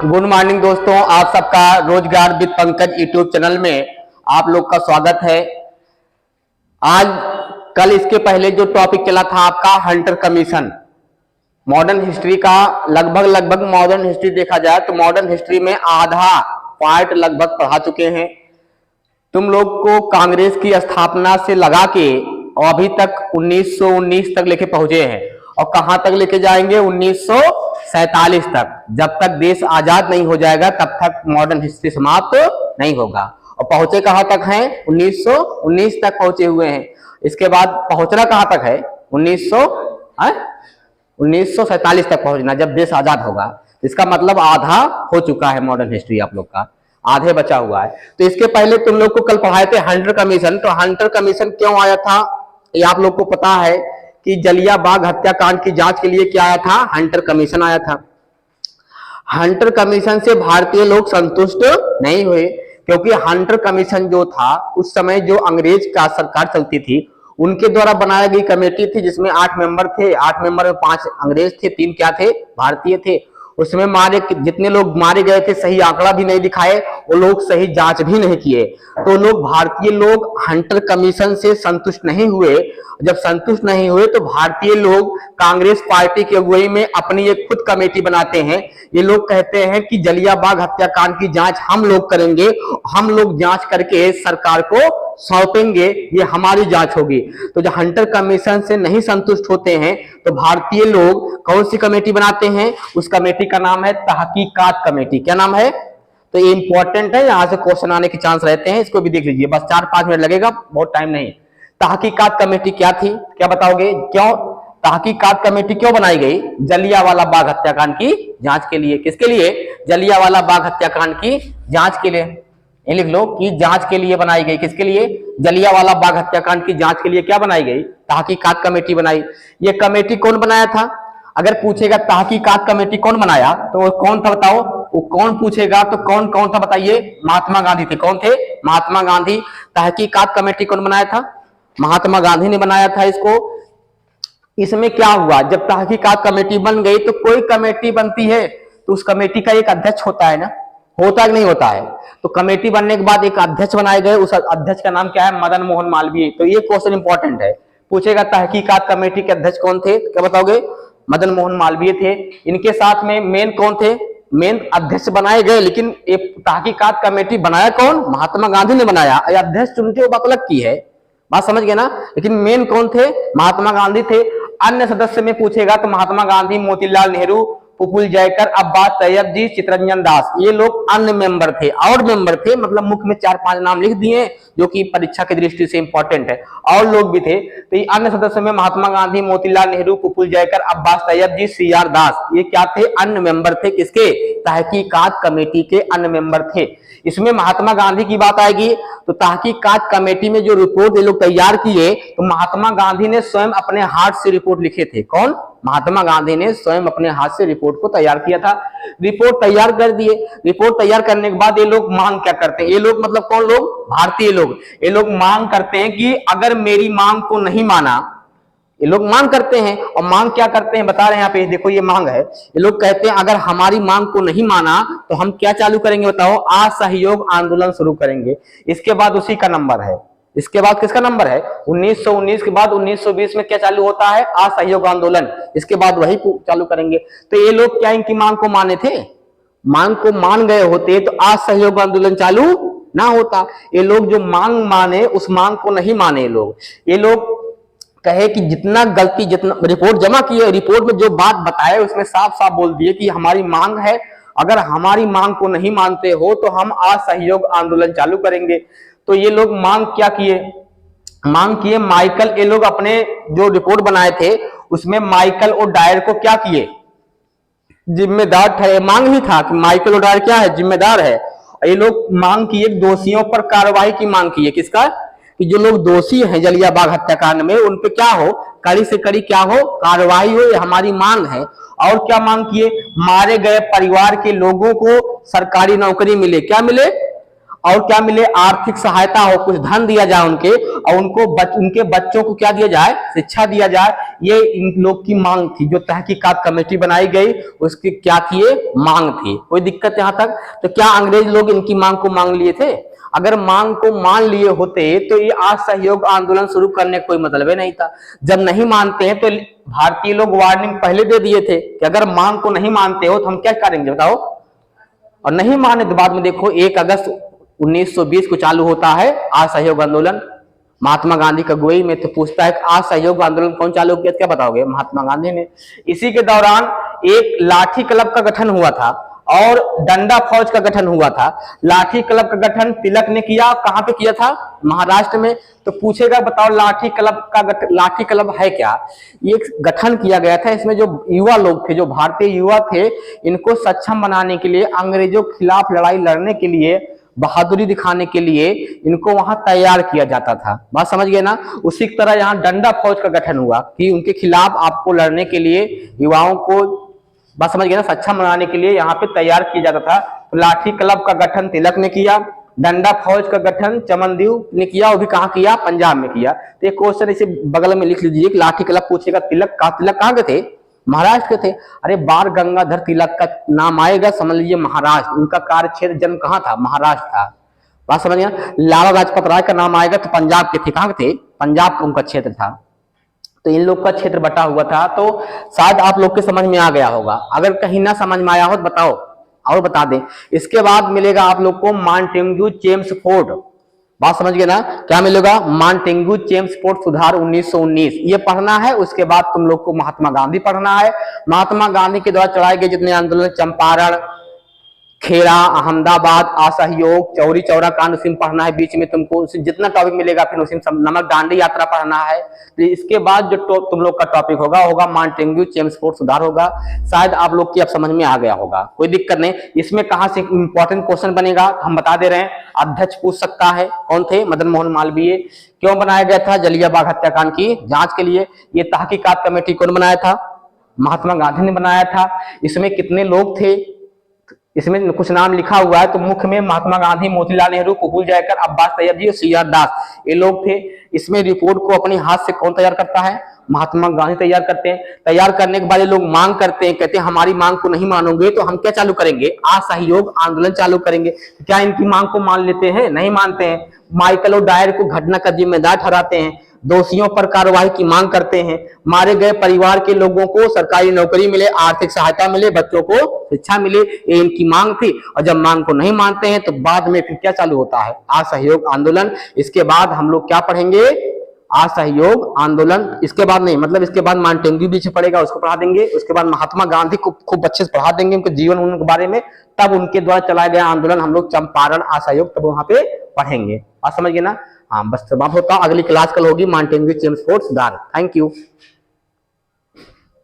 Good morning दोस्तों, आप सबका रोजगार विद पंकज यूट्यूब चैनल में आप लोग का स्वागत है। आज कल इसके पहले जो टॉपिक चला था आपका हंटर कमीशन, मॉडर्न हिस्ट्री का लगभग मॉडर्न हिस्ट्री देखा जाए तो मॉडर्न हिस्ट्री में आधा पार्ट लगभग पढ़ा चुके हैं। तुम लोग को कांग्रेस की स्थापना से लगा के और अभी तक 1919 तक लेके पहुंचे हैं और कहां तक लेके जाएंगे 1947 तक। जब तक देश आजाद नहीं हो जाएगा तब तक मॉडर्न हिस्ट्री समाप्त नहीं होगा। और पहुंचे कहां तक हैं? 1919 तक पहुंचे हुए हैं। इसके बाद पहुंचना कहां तक है? 1947 तक पहुंचना, जब देश आजाद होगा। इसका मतलब आधा हो चुका है मॉडर्न हिस्ट्री आप लोग का, आधे बचा हुआ है। तो इसके पहले तुम लोग को कल पढ़ाए थे हंटर कमीशन। तो हंटर कमीशन क्यों आया था ये आप लोग को पता है कि जलिया बाग हत्याकांड की जांच के लिए क्या आया था? हंटर कमीशन आया था। हंटर कमीशन से भारतीय लोग संतुष्ट नहीं हुए, क्योंकि हंटर कमीशन जो था उस समय जो अंग्रेज का सरकार चलती थी उनके द्वारा बनाई गई कमेटी थी, जिसमें 8 मेंबर थे। 8 मेंबर में 5 अंग्रेज थे, 3 क्या थे? भारतीय थे। उसमें जितने लोग मारे गए थे सही आंकड़ा भी नहीं दिखाए, वो लोग सही जांच भी नहीं किए। तो लोग भारतीय लोग हंटर कमीशन से संतुष्ट नहीं हुए। जब संतुष्ट नहीं हुए तो भारतीय लोग कांग्रेस पार्टी की अगुवाई में अपनी एक खुद कमेटी बनाते हैं। ये लोग कहते हैं कि जलियाबाग हत्याकांड की जांच हम लोग करेंगे, हम लोग जांच करके सरकार को सौंपेंगे, ये हमारी जांच होगी। तो जब हंटर कमीशन से नहीं संतुष्ट होते हैं तो भारतीय लोग कौन सी कमेटी बनाते हैं? उस कमेटी का नाम है तहकीकात कमेटी। क्या नाम है? तो ये इंपॉर्टेंट है, यहां से क्वेश्चन आने के चांस रहते हैं, इसको भी देख लीजिए। बस 4-5 मिनट लगेगा, बहुत टाइम नहीं। तहकीकात कमेटी क्या थी? क्या बताओगे? क्यों तहकीकात कमेटी क्यों बनाई गई? जलियांवाला बाग हत्याकांड की जांच के लिए। किसके लिए? जलियांवाला बाग हत्याकांड की जांच के लिए। ये लिख लो कि जांच के लिए बनाई गई। किसके लिए? जलियांवाला बाग हत्याकांड की जांच के लिए क्या बनाई गई? तहकीकात कमेटी बनाई। ये कमेटी कौन बनाया था? अगर पूछेगा तहकीकात कमेटी कौन बनाया तो वो कौन था बताओ? वो कौन पूछेगा तो कौन कौन था बताइए? महात्मा गांधी थे। कौन थे? महात्मा गांधी। तहकीकात कमेटी कौन बनाया था? महात्मा गांधी ने बनाया था इसको। इसमें क्या हुआ, जब तहकीकात कमेटी बन गई तो कोई कमेटी बनती है तो उस कमेटी का एक अध्यक्ष होता है ना, होता है कि नहीं होता है? तो कमेटी बनने के बाद एक अध्यक्ष बनाए गए, उस अध्यक्ष का नाम क्या है? मदन मोहन मालवीय। तो ये क्वेश्चन इंपॉर्टेंट है, पूछेगा तहकीकात कमेटी के अध्यक्ष कौन थे? क्या बताओगे? मदन मोहन मालवीय थे। इनके साथ में मेन कौन थे? मेन अध्यक्ष बनाए गए, लेकिन ये तहकीकात कमेटी बनाया कौन? महात्मा गांधी ने बनाया। अध्यक्ष चुनते वो बात अलग की है, बात समझ गए ना? लेकिन मेन कौन थे? महात्मा गांधी थे। अन्य सदस्य में पूछेगा तो महात्मा गांधी, मोतीलाल नेहरू, प्रफुल्ल जयकर, अब्बास तैयब जी, चित्तरंजन दास, ये लोग अन्य मेंबर थे। और मेंबर थे मतलब मुख्य में 4-5 नाम लिख दिए जो कि परीक्षा की दृष्टि से इंपॉर्टेंट है। और लोग भी थे। तो ये अन्य सदस्य में महात्मा गांधी, मोतीलाल नेहरू, प्रफुल्ल जयकर, अब्बास तैयब जी, CR दास, ये क्या थे? अन्य मेंबर थे। किसके? तहकीकात कमेटी के अन्य मेंबर थे। इसमें महात्मा गांधी की बात आएगी तो तहकीकात कमेटी में जो रिपोर्ट ये लोग तैयार किए तो महात्मा गांधी ने स्वयं अपने हाथ से रिपोर्ट लिखे थे। कौन? महात्मा गांधी ने स्वयं अपने हाथ से रिपोर्ट को तैयार किया था। रिपोर्ट तैयार कर दिए। रिपोर्ट तैयार करने के बाद ये लोग मांग क्या करते हैं? ये लोग मतलब कौन लोग? भारतीय लोग। ये लोग मांग करते हैं कि अगर मेरी मांग को नहीं माना, ये लोग मांग करते हैं। और मांग क्या करते हैं बता रहे हैं यहाँ पे, देखो ये मांग है। ये लोग कहते हैं अगर हमारी मांग को नहीं माना तो हम क्या चालू करेंगे बताओ? असहयोग आंदोलन शुरू करेंगे। इसके बाद उसी का नंबर है। इसके बाद किसका नंबर है? 1919 के बाद 1920 में क्या चालू होता है? असहयोग आंदोलन। इसके बाद वही चालू करेंगे। तो ये लोग क्या इनकी मांग को माने थे? मांग को मान गए होते तो असहयोग आंदोलन चालू ना होता। ये लोग जो मांग माने उस मांग को नहीं माने। ये लोग कहे कि जितना गलती, जितना रिपोर्ट जमा की है, रिपोर्ट में जो बात बताए उसमें साफ साफ बोल दिए कि हमारी मांग है, अगर हमारी मांग को नहीं मानते हो तो हम असहयोग आंदोलन चालू करेंगे। तो ये लोग मांग क्या किए? मांग किए माइकल, ये लोग अपने जो रिपोर्ट बनाए थे उसमें माइकल और डायर को क्या किए? जिम्मेदार ठहरे। मांग ही था कि माइकल और डायर क्या है? जिम्मेदार है। ये लोग मांग किए, दोषियों पर कार्रवाई की मांग की है। किसका? कि जो लोग दोषी हैं जलियांवाला हत्याकांड में उन पे क्या हो? कड़ी से कड़ी क्या हो? कार्रवाई हो, ये हमारी मांग है। और क्या मांग किए? मारे गए परिवार के लोगों को सरकारी नौकरी मिले। क्या मिले? और क्या मिले, आर्थिक सहायता हो, कुछ धन दिया जाए उनके, और उनको उनके बच्चों को क्या दिया जाए, शिक्षा दिया जाए। ये इन लोग की मांग थी। जो तहकीकात कमेटी बनाई गई उसकी क्या किए, मांग थी। कोई दिक्कत यहां तक? तो क्या अंग्रेज लोग इनकी मांग को मांग लिए थे? अगर मांग को मान लिए होते तो ये असहयोग आंदोलन शुरू करने का कोई मतलब ही नहीं था। जब नहीं मानते हैं तो भारतीय लोग वार्निंग पहले दे दिए थे कि अगर मांग को नहीं मानते हो तो हम क्या करेंगे बताओ। और नहीं माने तो बाद में देखो 1 अगस्त 1920 को चालू होता है असहयोग आंदोलन। महात्मा गांधी का अगुवाई में। तो पूछता है कि असहयोग आंदोलन कौन चालू किया? क्या बताओगे? महात्मा गांधी ने। इसी के दौरान एक लाठी क्लब का गठन हुआ था और डंडा फौज का गठन हुआ था। लाठी क्लब का गठन तिलक ने किया। कहां पे किया था? महाराष्ट्र में। तो पूछेगा बताओ लाठी क्लब है क्या? ये गठन किया गया था। इसमें जो युवा लोग थे, जो भारतीय युवा थे, इनको सक्षम बनाने के लिए, अंग्रेजों के खिलाफ लड़ाई लड़ने के लिए, बहादुरी दिखाने के लिए इनको वहां तैयार किया जाता था। बात समझ गए ना? उसी तरह यहाँ डंडा फौज का गठन हुआ कि उनके खिलाफ आपको लड़ने के लिए युवाओं को, बात समझ गए ना, सक्षम बनाने के लिए यहाँ पे तैयार किया जाता था। तो लाठी क्लब का गठन तिलक ने किया। डंडा फौज का गठन चमनदेव ने किया। वो भी कहाँ किया? पंजाब में किया। तो एक क्वेश्चन इसे बगल में लिख लीजिए कि लाठी क्लब पूछेगा तिलक कहाँ के थे? महाराष्ट्र के थे। अरे बाल गंगाधर तिलक का नाम आएगा, समझ लीजिए महाराष्ट्र। उनका कार्य क्षेत्र जन्म कहाँ था? महाराष्ट्र था। बात समझ गया? लाला लाजपत राय का नाम आएगा तो पंजाब के थे। कहाँ के थे? पंजाब का उनका क्षेत्र था। तो इन लोग का क्षेत्र बटा हुआ था। तो शायद आप लोग के समझ में आ गया होगा। अगर कहीं ना समझ में आया हो तो बताओ और बता दें। इसके बाद मिलेगा आप लोग को मांटेग्यू चेम्सफोर्ड। बात समझ गए ना? क्या मिलेगा? मांटेग्यू चेम्सफोर्ड सुधार 1919, ये पढ़ना है। उसके बाद तुम लोग को महात्मा गांधी पढ़ना है। महात्मा गांधी के द्वारा चलाए गए जितने आंदोलन, चंपारण, खेड़ा, अहमदाबाद, असहयोग, चौरी चौरा कांड, उसी में पढ़ना है। बीच में तुमको जितना टॉपिक मिलेगा फिर उसी में नमक डांडी यात्रा पढ़ना है। तो इसके बाद जो तुम लोग का टॉपिक होगा मांटेग्यू चेम्सफोर्ड सुधार होगा। शायद आप लोग की अब समझ में आ गया होगा, कोई दिक्कत नहीं। इसमें कहां से इंपॉर्टेंट क्वेश्चन बनेगा हम बता दे रहे हैं। अध्यक्ष पूछ सकता है, कौन थे? मदन मोहन मालवीय। क्यों बनाया गया था? जलियांवाला हत्याकांड की जांच के लिए। ये तहकीकात कमेटी कौन बनाया था? महात्मा गांधी ने बनाया था। इसमें कितने लोग थे? इसमें कुछ नाम लिखा हुआ है। तो मुख्य में महात्मा गांधी, मोतीलाल नेहरू, कुकुल जयकर, अब्बास तैयब जी, सी आर दास, ये लोग थे। इसमें रिपोर्ट को अपने हाथ से कौन तैयार करता है? महात्मा गांधी तैयार करते हैं। तैयार करने के बाद ये लोग मांग करते हैं, कहते हैं हमारी मांग को नहीं मानोगे तो हम क्या चालू करेंगे? असहयोग आंदोलन चालू करेंगे। क्या इनकी मांग को मान लेते हैं? नहीं मानते हैं। माइकल और डायर को घटना का जिम्मेदार ठहराते हैं। दोषियों पर कार्रवाई की मांग करते हैं। मारे गए परिवार के लोगों को सरकारी नौकरी मिले, आर्थिक सहायता मिले, बच्चों को शिक्षा मिले, ये इनकी मांग थी। और जब मांग को नहीं मानते हैं तो बाद में फिर क्या चालू होता है? असहयोग आंदोलन। इसके बाद हम लोग क्या पढ़ेंगे? असहयोग आंदोलन। इसके बाद नहीं, मतलब इसके बाद मांटेग्यू बीच पड़ेगा, उसको पढ़ा देंगे। उसके बाद महात्मा गांधी को खूब अच्छे से पढ़ा देंगे, उनके जीवन उनके बारे में। तब उनके द्वारा चलाया गया आंदोलन हम लोग चंपारण, असहयोग, तब वहां पे पढ़ेंगे। आप समझ गए ना? हाँ, बस समाप्त होता हूं। अगली क्लास कल होगी मांटेग्यू चेम्सफोर्ड सुधार। Thank you.